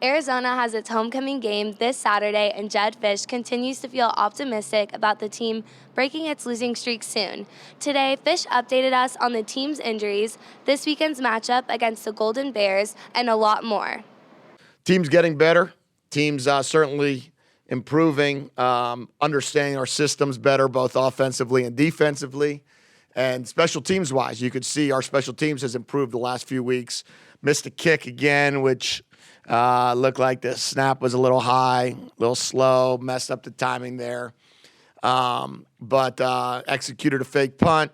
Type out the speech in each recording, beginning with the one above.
Arizona has its homecoming game this Saturday, and Jedd Fisch continues to feel optimistic about the team breaking its losing streak soon. Today, Fisch updated us on the team's injuries, this weekend's matchup against the Golden Bears, and a lot more. Team's getting better. Team's certainly improving, understanding our systems better, both offensively and defensively. And special teams-wise, you could see our special teams has improved the last few weeks. Missed a kick again, which looked like the snap was a little high, a little slow, messed up the timing there. But executed a fake punt,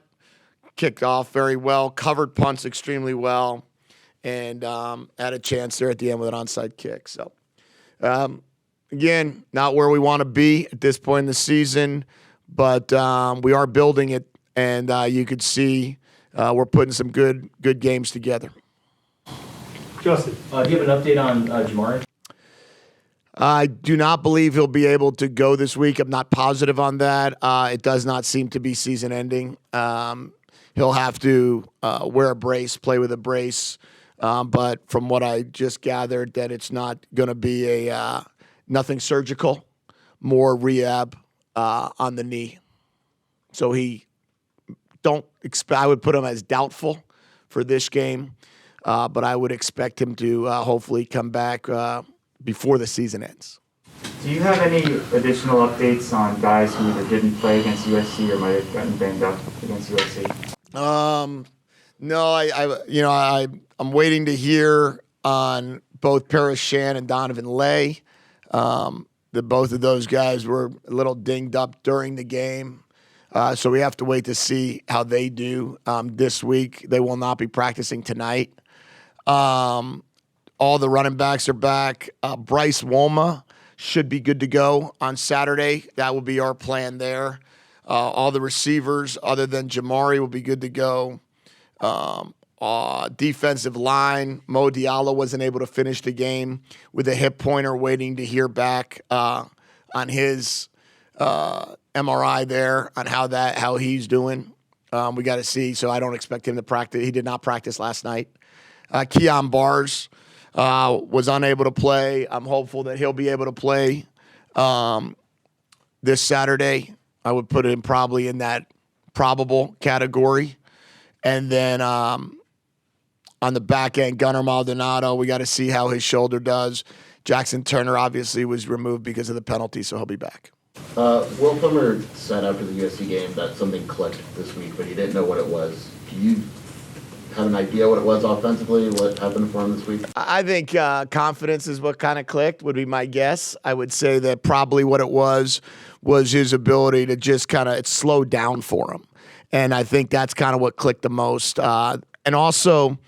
kicked off very well, covered punts extremely well, and had a chance there at the end with an onside kick. So, again, not where we want to be at this point in the season, but we are building it. And you could see we're putting some good games together. Justin, do you have an update on Jamari? I do not believe he'll be able to go this week. I'm not positive on that. It does not seem to be season ending. He'll have to wear a brace, play with a brace. But from what I just gathered, that it's not going to be nothing surgical, more rehab on the knee. So I would put him as doubtful for this game, but I would expect him to hopefully come back before the season ends. Do you have any additional updates on guys who either didn't play against USC or might have gotten banged up against USC? No, I'm waiting to hear on both Paris Shan and Donovan Lay. Both of those guys were a little dinged up during the game. So we have to wait to see how they do this week. They will not be practicing tonight. All the running backs are back. Bryce Woma should be good to go on Saturday. That will be our plan there. All the receivers, other than Jamari, will be good to go. Defensive line, Mo Diallo wasn't able to finish the game with a hip pointer, waiting to hear back on his MRI there on how he's doing. We got to see. So I don't expect him to practice. He did not practice last night. Keon Bars was unable to play. I'm hopeful that he'll be able to play this Saturday. I would put him probably in that probable category. And then on the back end, Gunnar Maldonado, we got to see how his shoulder does. Jackson Turner obviously was removed because of the penalty, so he'll be back. Will Plummer said after the USC game that something clicked this week, but he didn't know what it was. Do you have an idea what it was offensively, what happened for him this week? I think confidence is what kind of clicked, would be my guess. I would say that probably what it was his ability to just kind of, it slowed down for him. And I think that's kind of what clicked the most. And also,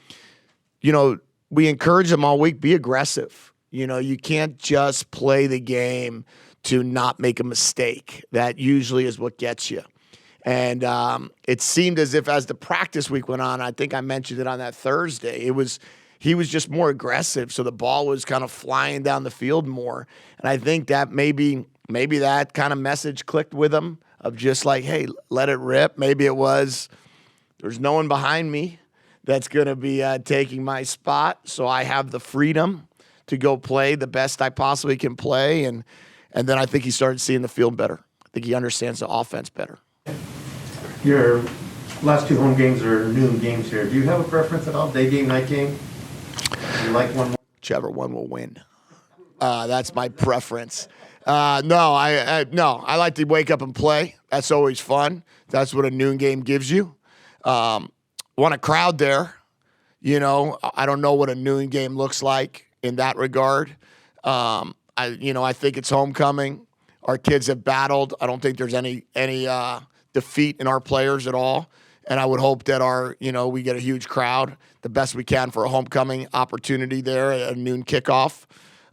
we encourage him all week, be aggressive. You can't just play the game to not make a mistake. That usually is what gets you. And it seemed as if as the practice week went on, I think I mentioned it on that Thursday, he was just more aggressive. So the ball was kind of flying down the field more. And I think that maybe that kind of message clicked with him of just like, hey, let it rip. Maybe it was, there's no one behind me that's going to be taking my spot. So I have the freedom to go play the best I possibly can play. And then I think he started seeing the field better. I think he understands the offense better. Your last two home games are noon games here. Do you have a preference at all? Day game, night game? Do you like one more? Whichever one will win. That's my preference. I like to wake up and play. That's always fun. That's what a noon game gives you. Want a crowd there. I don't know what a noon game looks like in that regard. I think it's homecoming. Our kids have battled. I don't think there's any defeat in our players at all. And I would hope that we get a huge crowd, the best we can for a homecoming opportunity there at a noon kickoff.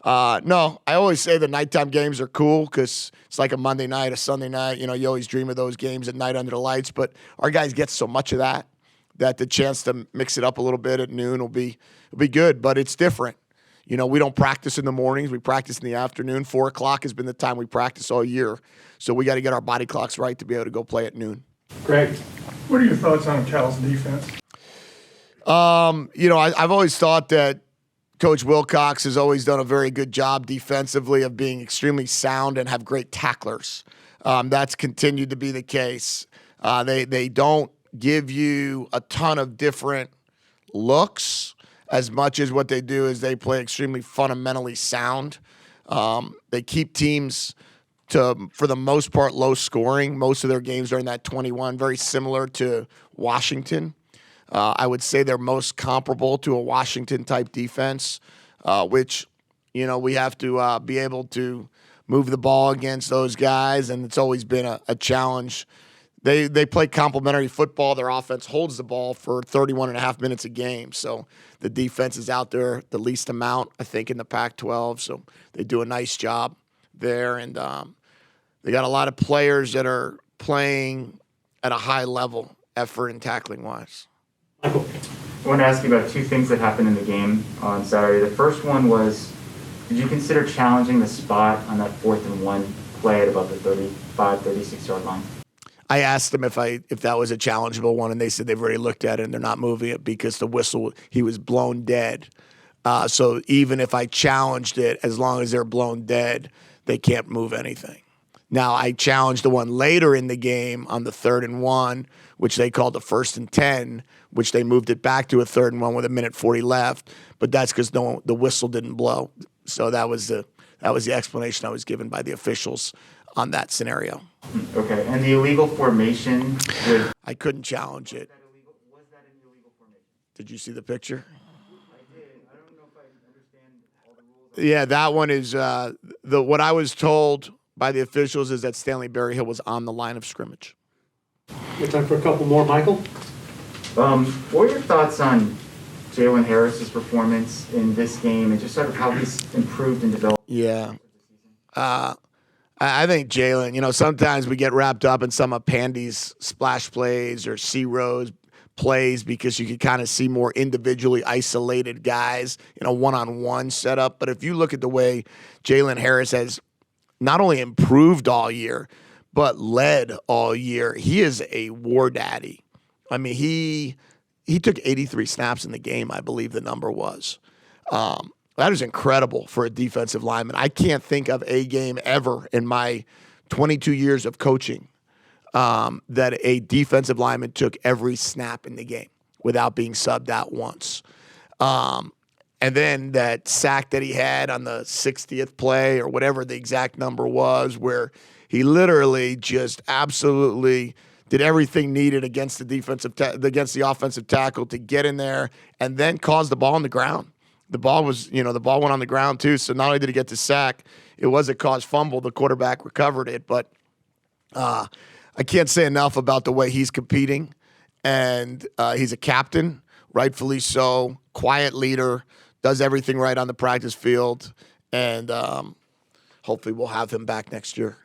No, I always say the nighttime games are cool because it's like a Monday night, a Sunday night. You always dream of those games at night under the lights. But our guys get so much of that the chance to mix it up a little bit at noon will be good. But it's different. We don't practice in the mornings. We practice in the afternoon. 4 o'clock has been the time we practice all year. So we got to get our body clocks right to be able to go play at noon. Greg, what are your thoughts on Cal's defense? I've always thought that Coach Wilcox has always done a very good job defensively of being extremely sound and have great tacklers. That's continued to be the case. They don't give you a ton of different looks as much as what they do is they play extremely fundamentally sound. They keep teams to, for the most part, low scoring. Most of their games are in that 21, very similar to Washington. I would say they're most comparable to a Washington-type defense, which, we have to be able to move the ball against those guys, and it's always been a challenge. They play complementary football. Their offense holds the ball for 31 and a half minutes a game, so the defense is out there the least amount, I think, in the Pac-12, so they do a nice job there, and they got a lot of players that are playing at a high level, effort and tackling-wise. Michael, I want to ask you about two things that happened in the game on Saturday. The first one was, did you consider challenging the spot on that 4th and 1 play at about the 35, 36-yard line? I asked them if that was a challengeable one, and they said they've already looked at it and they're not moving it because the whistle, he was blown dead. So even if I challenged it, as long as they're blown dead, they can't move anything. Now, I challenged the one later in the game on the 3rd and 1, which they called the 1st and 10, which they moved it back to a 3rd and 1 with 1:40 left. But that's because the whistle didn't blow. So that was the explanation I was given by the officials on that scenario. Okay, and the illegal formation with... I couldn't challenge it. Was that an illegal formation? Did you see the picture? I did. I don't know if I understand all the rules. Yeah, that one is what I was told by the officials is that Stanley Berryhill was on the line of scrimmage. We have time for a couple more, Michael. What were your thoughts on Jalen Harris's performance in this game and just sort of how he's improved and developed? Yeah. I think Jalen, sometimes we get wrapped up in some of Pandy's splash plays or C-Rose plays because you can kind of see more individually isolated guys in a one-on-one setup. But if you look at the way Jalen Harris has not only improved all year, but led all year, he is a war daddy. I mean, he took 83 snaps in the game, I believe the number was. That is incredible for a defensive lineman. I can't think of a game ever in my 22 years of coaching that a defensive lineman took every snap in the game without being subbed out once. And then that sack that he had on the 60th play or whatever the exact number was, where he literally just absolutely did everything needed against the offensive tackle to get in there and then cause the ball on the ground. The ball went on the ground too. So not only did he get the sack, it was a caused fumble. The quarterback recovered it, but I can't say enough about the way he's competing. And he's a captain, rightfully so, quiet leader, does everything right on the practice field, and hopefully we'll have him back next year.